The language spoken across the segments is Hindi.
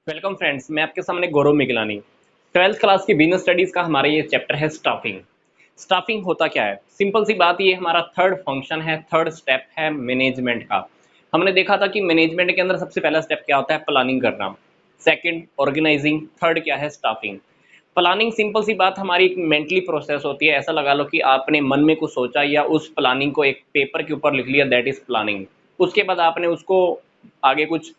वेलकम फ्रेंड्स, मैं आपके सामने गौरव मिगलानी। ट्वेल्थ क्लास की बिजनेस स्टडीज का हमारा ये चैप्टर है स्टाफिंग। स्टाफिंग होता क्या है? सिंपल सी बात, ये हमारा थर्ड फंक्शन है, थर्ड स्टेप है मैनेजमेंट का। हमने देखा था कि मैनेजमेंट के अंदर सबसे पहला स्टेप क्या होता है? प्लानिंग करना। सेकंड ऑर्गेनाइजिंग, थर्ड क्या है? स्टाफिंग। प्लानिंग सिंपल सी बात हमारी एक मेंटली प्रोसेस होती है। ऐसा लगा लो कि आपने मन में कुछ सोचा या उस प्लानिंग को एक पेपर के ऊपर लिख लिया, दैट इज प्लानिंग। उसके बाद आपने उसको आगे कुछ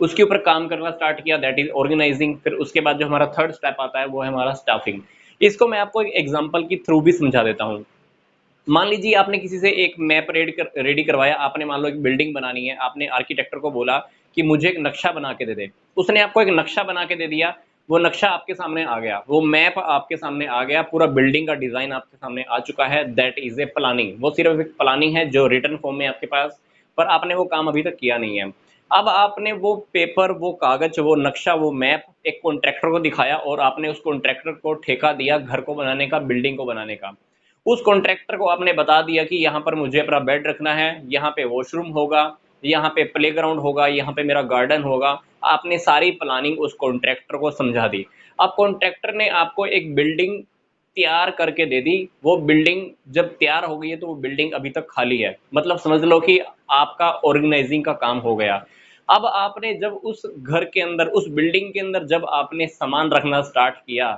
उसके ऊपर काम करना स्टार्ट किया, दैट इज ऑर्गेनाइजिंग। फिर उसके बाद जो हमारा थर्ड स्टेप आता है वो है हमारा स्टाफिंग। इसको मैं आपको एक एग्जांपल की थ्रू भी समझा देता हूँ। मान लीजिए आपने किसी से एक मैप रेडी करवाया। आपने मान लो एक बिल्डिंग बनानी है, आपने आर्किटेक्टर को बोला कि मुझे एक नक्शा बना के दे दे। उसने आपको एक नक्शा बना के दे दिया। वो नक्शा आपके सामने आ गया, वो मैप आपके सामने आ गया, पूरा बिल्डिंग का डिजाइन आपके सामने आ चुका है, दैट इज ए प्लानिंग। वो सिर्फ एक प्लानिंग है जो रिटर्न फॉर्म में आपके पास, पर आपने वो काम अभी तक किया नहीं है। अब आपने वो पेपर, वो कागज, वो नक्शा, वो मैप एक कॉन्ट्रैक्टर को दिखाया और आपने उस कॉन्ट्रैक्टर को ठेका दिया घर को बनाने का, बिल्डिंग को बनाने का। उस कॉन्ट्रैक्टर को आपने बता दिया कि यहाँ पर मुझे अपना बेड रखना है, यहाँ पे वॉशरूम होगा, यहाँ पे प्लेग्राउंड होगा, यहाँ पे मेरा गार्डन होगा। आपने सारी प्लानिंग उस कॉन्ट्रैक्टर को समझा दी। अब कॉन्ट्रैक्टर ने आपको एक बिल्डिंग तैयार करके दे दी। वो बिल्डिंग जब तैयार हो गई है तो वो बिल्डिंग अभी तक खाली है, मतलब समझ लो कि आपका ऑर्गेनाइजिंग का काम हो गया। अब आपने जब उस घर के अंदर, उस बिल्डिंग के अंदर जब आपने सामान रखना स्टार्ट किया,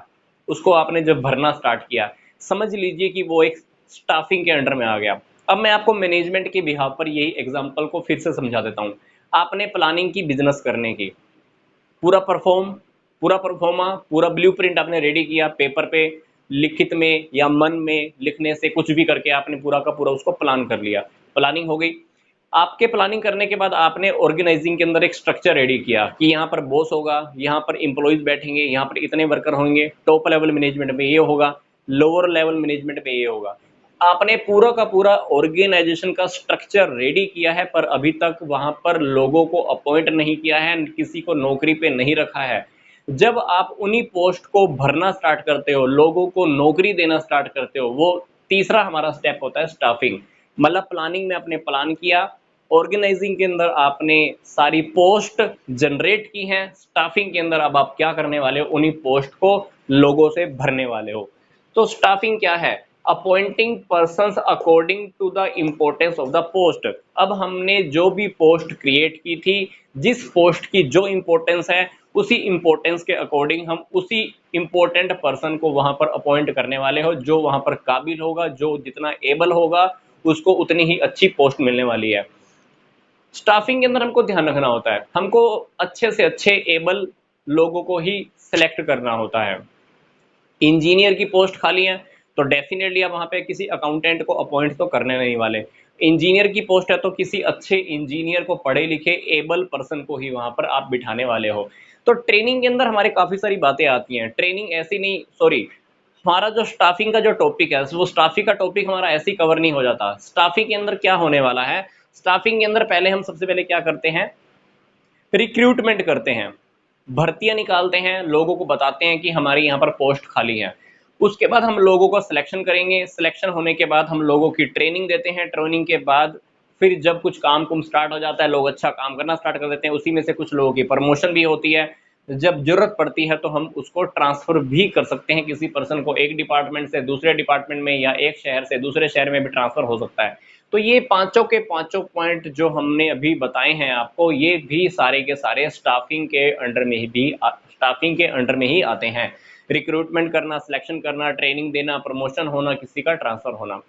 उसको आपने जब भरना स्टार्ट किया, समझ लीजिए कि वो एक स्टाफिंग के अंडर में आ गया। अब मैं आपको मैनेजमेंट के बिहाफ पर यही एग्जांपल को फिर से समझा देता हूँ। आपने प्लानिंग की बिजनेस करने की, पूरा परफॉर्म पूरा परफॉर्मा पूरा ब्लूप्रिंट आपने रेडी किया, पेपर पे, लिखित में या मन में लिखने से कुछ भी करके आपने पूरा का पूरा उसको प्लान कर लिया। प्लानिंग हो गई। आपके प्लानिंग करने के बाद आपने ऑर्गेनाइजिंग के अंदर एक स्ट्रक्चर रेडी किया कि यहाँ पर बॉस होगा, यहाँ पर इंप्लॉइज बैठेंगे, यहाँ पर इतने वर्कर होंगे, टॉप लेवल मैनेजमेंट में ये होगा, लोअर लेवल मैनेजमेंट में ये होगा। आपने पूरा का पूरा ऑर्गेनाइजेशन का स्ट्रक्चर रेडी किया है, पर अभी तक वहां पर लोगों को अपॉइंट नहीं किया है, किसी को नौकरी पे नहीं रखा है। जब आप उन्हीं पोस्ट को भरना स्टार्ट करते हो, लोगों को नौकरी देना स्टार्ट करते हो, वो तीसरा हमारा स्टेप होता है स्टाफिंग। मतलब प्लानिंग में आपने प्लान किया, ऑर्गेनाइजिंग के अंदर आपने सारी पोस्ट जनरेट की हैं, स्टाफिंग के अंदर अब आप क्या करने वाले हो? उन्हीं पोस्ट को लोगों से भरने वाले हो। तो स्टाफिंग क्या है? Appointing persons according to the importance of the post. अब हमने जो भी पोस्ट क्रिएट की थी, जिस पोस्ट की जो इम्पोर्टेंस है, उसी इम्पोर्टेंस के अकॉर्डिंग हम उसी इम्पोर्टेंट पर्सन को वहां पर अपॉइंट करने वाले हो। जो वहां पर काबिल होगा, जो जितना एबल होगा, उसको उतनी ही अच्छी पोस्ट मिलने वाली है। स्टाफिंग के अंदर हमको ध्यान रखना होता है, हमको अच्छे से अच्छे एबल लोगों को ही सिलेक्ट करना होता है। इंजीनियर की पोस्ट खाली है तो डेफिनेटली आप वहां पे किसी अकाउंटेंट को अपॉइंट तो करने नहीं वाले। इंजीनियर की पोस्ट है तो किसी अच्छे इंजीनियर को, पढ़े लिखे एबल पर्सन को ही वहां पर आप बिठाने वाले हो। तो ट्रेनिंग के अंदर हमारे काफी सारी बातें आती हैं। ट्रेनिंग ऐसी नहीं, सॉरी, हमारा जो स्टाफिंग का जो टॉपिक है, वो स्टाफिंग का टॉपिक हमारा ऐसे ही कवर नहीं हो जाता। स्टाफिंग के अंदर क्या होने वाला है? स्टाफिंग के अंदर पहले हम सबसे पहले क्या करते हैं? रिक्रूटमेंट करते हैं, भर्तियां निकालते हैं, लोगों को बताते हैं कि हमारी यहाँ पर पोस्ट खाली है। उसके बाद हम लोगों का सिलेक्शन करेंगे, सिलेक्शन होने के बाद हम लोगों की ट्रेनिंग देते हैं। ट्रेनिंग के बाद फिर जब कुछ काम कुम स्टार्ट हो जाता है, लोग अच्छा काम करना स्टार्ट कर देते हैं, उसी में से कुछ लोगों की प्रमोशन भी होती है। जब जरूरत पड़ती है तो हम उसको ट्रांसफर भी कर सकते हैं, किसी पर्सन को एक डिपार्टमेंट से दूसरे डिपार्टमेंट में, या एक शहर से दूसरे शहर में भी ट्रांसफर हो सकता है। तो ये पांचों के पांचों पॉइंट जो हमने अभी बताए हैं आपको, ये भी सारे के सारे स्टाफिंग के अंडर में ही आते हैं। रिक्रूटमेंट करना, सिलेक्शन करना, ट्रेनिंग देना, प्रमोशन होना, किसी का ट्रांसफर होना।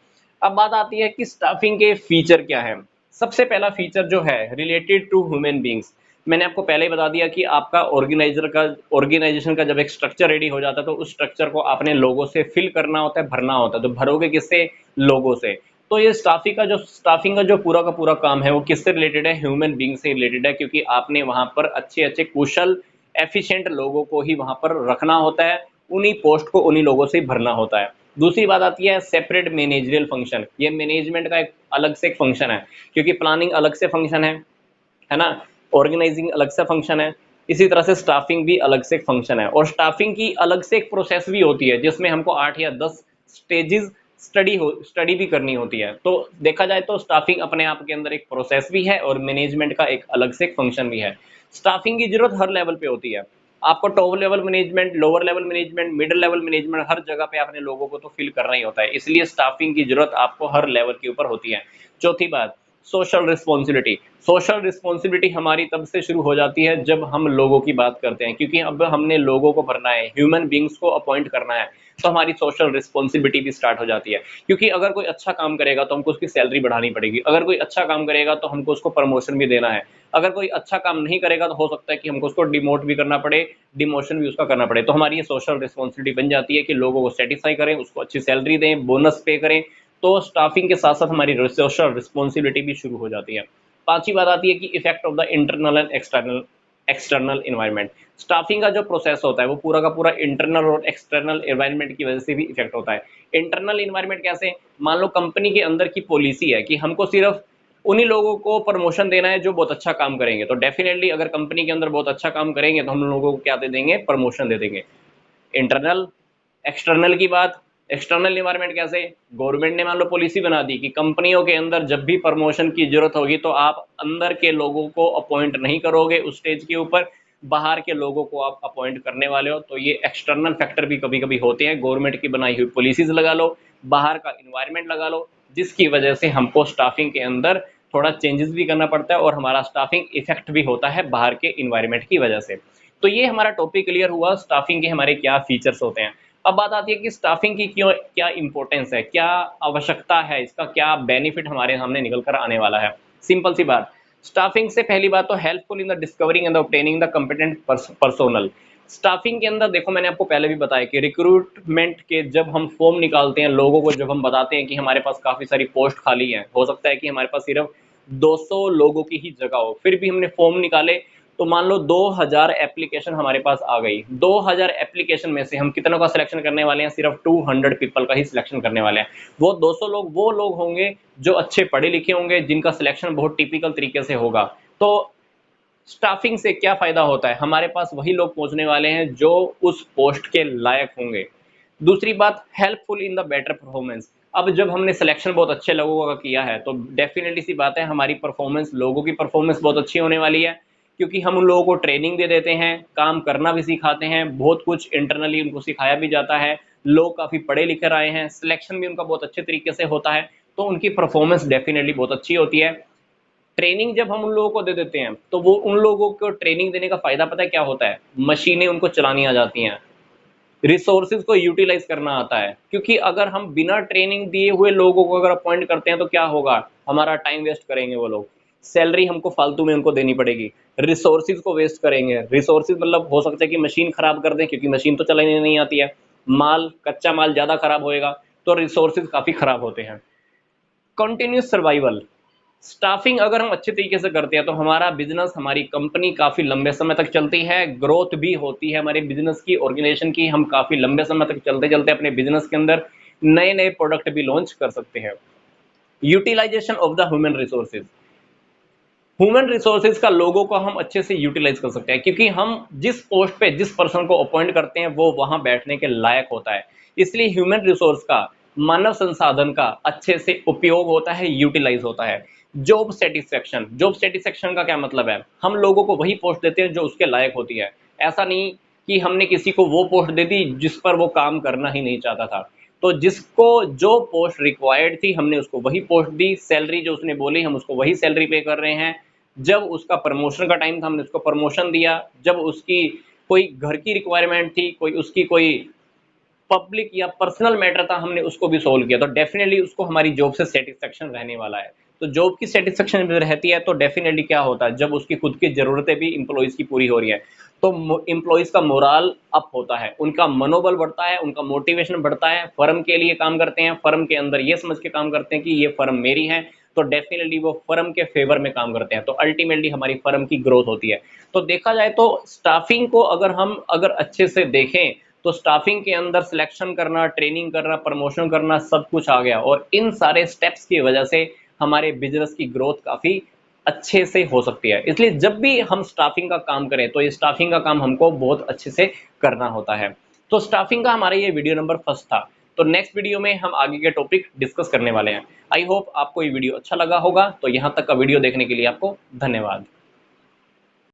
अब बात आती है कि स्टाफिंग के फीचर क्या है। सबसे पहला फीचर जो है रिलेटेड टू ह्यूमन बींग्स। मैंने आपको पहले ही बता दिया कि आपका ऑर्गेनाइजेशन का जब एक स्ट्रक्चर रेडी हो जाता है तो उस स्ट्रक्चर को आपने लोगों से फिल करना होता है, भरना होता है। तो भरोगे किससे? लोगों से। तो ये स्टाफिंग का जो पूरा का पूरा काम है वो किससे रिलेटेड है? ह्यूमन बींग से रिलेटेड है, क्योंकि आपने वहां पर अच्छे अच्छे कुशल एफिशिएंट लोगों को ही वहां पर रखना होता है, उन्हीं पोस्ट को उन्हीं लोगों से ही भरना होता है। दूसरी बात आती है सेपरेट मैनेजरियल फंक्शन। ये मैनेजमेंट का एक अलग से एक फंक्शन है, क्योंकि प्लानिंग अलग से फंक्शन है ना, ऑर्गेनाइजिंग अलग से फंक्शन है, इसी तरह से स्टाफिंग भी अलग से एक फंक्शन है। और स्टाफिंग की अलग से एक प्रोसेस भी होती है, जिसमें हमको 8 या 10 स्टेजेस स्टडी भी करनी होती है। तो देखा जाए तो स्टाफिंग अपने आप के अंदर एक प्रोसेस भी है और मैनेजमेंट का एक अलग से एक फंक्शन भी है। स्टाफिंग की जरूरत हर लेवल पे होती है। आपको top level management, lower level management, middle level management, हर जगह पे आपने लोगों को तो फिल करना ही होता है, इसलिए स्टाफिंग की जरूरत आपको हर लेवल के ऊपर होती है। चौथी बात, सोशल रिस्पॉन्सिबिलिटी। सोशल रिस्पॉन्सिबिलिटी हमारी तब से शुरू हो जाती है जब हम लोगों की बात करते हैं, क्योंकि अब हमने लोगों को भरना है, ह्यूमन बींग्स को अपॉइंट करना है, तो हमारी सोशल रिस्पॉन्सिबिलिटी भी स्टार्ट हो जाती है। क्योंकि अगर कोई अच्छा काम करेगा तो हमको उसकी सैलरी बढ़ानी पड़ेगी, अगर कोई अच्छा काम करेगा तो हमको उसको प्रमोशन भी देना है, अगर कोई अच्छा काम नहीं करेगा तो हो सकता है कि हमको उसको डिमोट भी करना पड़े, डिमोशन भी उसका करना पड़े। तो हमारी ये सोशल रिस्पॉन्सिबिलिटी बन जाती है कि लोगों को सेटिस्फाई करें, उसको अच्छी सैलरी दें, बोनस पे करें। तो स्टाफिंग के साथ साथ हमारी सोशल रिस्पॉन्सिबिलिटी भी शुरू हो जाती है। पांचवी बात आती है कि effect of the internal and external external environment. Staffing का जो प्रोसेस होता है वो पूरा का पूरा इंटरनल और एक्सटर्नल इन्वायरमेंट की वजह से भी इफेक्ट होता है। इंटरनल इन्वायरमेंट कैसे? मान लो कंपनी के अंदर की पॉलिसी है कि हमको सिर्फ उन्हीं लोगों को प्रमोशन देना है जो बहुत अच्छा काम करेंगे, तो डेफिनेटली अगर कंपनी के अंदर बहुत अच्छा काम करेंगे तो हम लोगों को क्या दे देंगे? प्रमोशन दे देंगे। इंटरनल। एक्सटर्नल की बात, एक्सटर्नल इन्वायरमेंट कैसे? गवर्नमेंट ने मान लो पॉलिसी बना दी कि कंपनियों के अंदर जब भी प्रमोशन की जरूरत होगी तो आप अंदर के लोगों को अपॉइंट नहीं करोगे उस स्टेज के ऊपर, बाहर के लोगों को आप अपॉइंट करने वाले हो। तो ये एक्सटर्नल फैक्टर भी कभी कभी होते हैं, गवर्नमेंट की बनाई हुई पॉलिसीज लगा लो, बाहर का इन्वायरमेंट लगा लो, जिसकी वजह से हमको स्टाफिंग के अंदर थोड़ा चेंजेस भी करना पड़ता है और हमारा स्टाफिंग इफेक्ट भी होता है बाहर के इन्वायरमेंट की वजह से। तो ये हमारा टॉपिक क्लियर हुआ, स्टाफिंग के हमारे क्या फीचर्स होते हैं। अब बात आती है कि स्टाफिंग की क्यों, क्या इंपॉर्टेंस है, क्या आवश्यकता है, इसका क्या बेनिफिट हमारे सामने निकल कर आने वाला है। सिंपल सी बात, स्टाफिंग से पहली बात तो helpful in the discovering and obtaining the competent personnel. Staffing के अंदर देखो, मैंने आपको पहले भी बताया कि रिक्रूटमेंट के जब हम फॉर्म निकालते हैं, लोगों को जब हम बताते हैं कि हमारे पास काफी सारी पोस्ट खाली है, हो सकता है कि हमारे पास सिर्फ 200 लोगों की ही जगह हो, फिर भी हमने फॉर्म निकाले, तो मान लो 2000 एप्लीकेशन हमारे पास आ गई। 2000 एप्लीकेशन में से हम कितनों का सिलेक्शन करने वाले हैं? सिर्फ 200 पीपल का ही सिलेक्शन करने वाले हैं। वो 200 लोग वो लोग होंगे जो अच्छे पढ़े लिखे होंगे, जिनका सिलेक्शन बहुत टिपिकल तरीके से होगा। तो स्टाफिंग से क्या फायदा होता है? हमारे पास वही लोग पहुंचने वाले हैं जो उस पोस्ट के लायक होंगे। दूसरी बात, helpful in the better performance. अब जब हमने सिलेक्शन बहुत अच्छे लोगों का किया है तो डेफिनेटली सी बात है हमारी परफॉर्मेंस, लोगों की परफॉर्मेंस बहुत अच्छी होने वाली है, क्योंकि हम उन लोगों को ट्रेनिंग दे देते हैं, काम करना भी सिखाते हैं, बहुत कुछ इंटरनली उनको सिखाया भी जाता है, लोग काफ़ी पढ़े लिखे आए हैं, सिलेक्शन भी उनका बहुत अच्छे तरीके से होता है, तो उनकी परफॉर्मेंस डेफिनेटली बहुत अच्छी होती है। ट्रेनिंग जब हम उन लोगों को दे देते हैं तो वो उन लोगों को ट्रेनिंग देने का फ़ायदा पता है क्या होता है? मशीनें उनको चलानी आ जाती हैं, रिसोर्सेज को यूटिलाइज करना आता है। क्योंकि अगर हम बिना ट्रेनिंग दिए हुए लोगों को अगर अपॉइंट करते हैं तो क्या होगा? हमारा टाइम वेस्ट करेंगे वो लोग, सैलरी हमको फालतू में उनको देनी पड़ेगी, रिसोर्सेज को वेस्ट करेंगे। रिसोर्सेज मतलब हो सकता है कि मशीन खराब कर दें, क्योंकि मशीन तो चलानी नहीं आती है, माल, कच्चा माल ज़्यादा खराब होएगा, तो रिसोर्सेज काफ़ी खराब होते हैं। Continuous survival. स्टाफिंग अगर हम अच्छे तरीके से करते हैं तो हमारा बिजनेस, हमारी कंपनी काफ़ी लंबे समय तक चलती है, ग्रोथ भी होती है हमारे बिजनेस की, ऑर्गेनाइजेशन की। हम काफ़ी लंबे समय तक चलते चलते अपने बिजनेस के अंदर नए नए प्रोडक्ट भी लॉन्च कर सकते हैं। Utilization of the human resources. Human resources का लोगों को हम अच्छे से यूटिलाइज कर सकते हैं, क्योंकि हम जिस पोस्ट पे जिस पर्सन को अपॉइंट करते हैं वो वहां बैठने के लायक होता है। इसलिए ह्यूमन रिसोर्स का, मानव संसाधन का अच्छे से उपयोग होता है, यूटिलाइज होता है। Job satisfaction. जॉब सेटिस्फेक्शन का क्या मतलब है? हम लोगों को वही पोस्ट देते हैं जो उसके लायक होती है। ऐसा नहीं कि हमने किसी को वो पोस्ट दे दी जिस पर वो काम करना ही नहीं चाहता था। तो जिसको जो पोस्ट रिक्वायर्ड थी हमने उसको वही पोस्ट दी, सैलरी जो उसने बोली हम उसको वही सैलरी पे कर रहे हैं। जब उसका प्रमोशन का टाइम था हमने उसको प्रमोशन दिया, जब उसकी कोई घर की रिक्वायरमेंट थी, कोई उसकी कोई पब्लिक या पर्सनल मैटर था, हमने उसको भी सोल्व किया, तो डेफिनेटली उसको हमारी जॉब से सेटिस्फेक्शन रहने वाला है। तो जॉब की सेटिस्फेक्शन रहती है तो डेफिनेटली क्या होता है, जब उसकी खुद की ज़रूरतें भी इंप्लॉइज़ की पूरी हो रही है तो इंप्लॉइज़ का मोराल अप होता है, उनका मनोबल बढ़ता है, उनका मोटिवेशन बढ़ता है, फर्म के लिए काम करते हैं, फर्म के अंदर ये समझ के काम करते हैं कि ये फर्म मेरी है, तो डेफिनेटली वो फर्म के फेवर में काम करते हैं, तो अल्टीमेटली हमारी फर्म की ग्रोथ होती है। तो देखा जाए तो स्टाफिंग को अगर अच्छे से देखें तो स्टाफिंग के अंदर सिलेक्शन करना, ट्रेनिंग करना, प्रमोशन करना, सब कुछ आ गया, और इन सारे स्टेप्स की वजह से हमारे बिजनेस की ग्रोथ काफ़ी अच्छे से हो सकती है। इसलिए जब भी हम स्टाफिंग का काम करें तो ये स्टाफिंग का काम हमको बहुत अच्छे से करना होता है। तो स्टाफिंग का हमारा ये वीडियो नंबर फर्स्ट था। तो नेक्स्ट वीडियो में हम आगे के टॉपिक डिस्कस करने वाले हैं। आई होप आपको ये वीडियो अच्छा लगा होगा। तो यहाँ तक का वीडियो देखने के लिए आपको धन्यवाद।